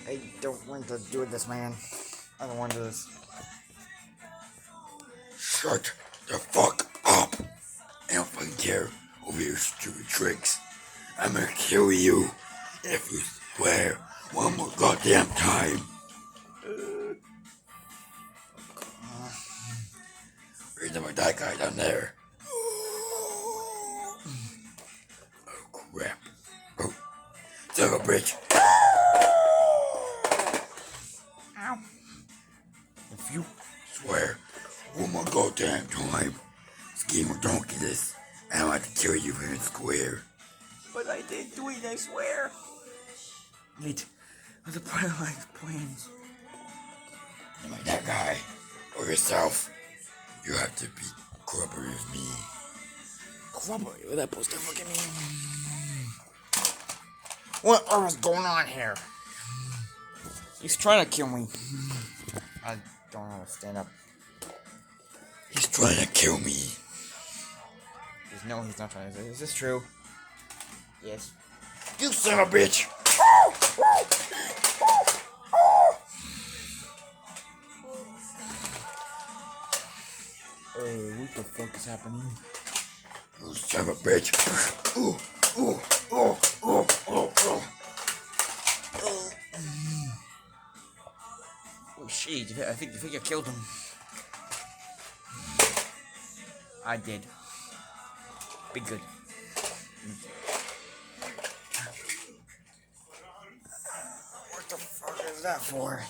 I don't want to do this, man. I don't want to do this. Shut the fuck up. I don't fucking care over your stupid tricks. I'm gonna kill you if you swear one more goddamn time. Where's that guy down there? Oh crap. Oh, son of a bitch. Ow. If you Swear one more goddamn time, scheme or donkey this, and I'm about to kill you in square. But I didn't do it, I swear. Wait, what's the point of my plans? Am I that guy? Or yourself? You have to be cooperative with me. Cooperate with that supposed to fucking mean? What is going on here? He's trying to kill me. I don't know how to stand up. He's trying to kill me. No, he's not trying to. Is this true? Yes. You son of a bitch! What the fuck is happening? You son of a bitch! Ooh, ooh, ooh, ooh, ooh, ooh. Oh shit! I think I killed him. I did. Be good. What the fuck is that for?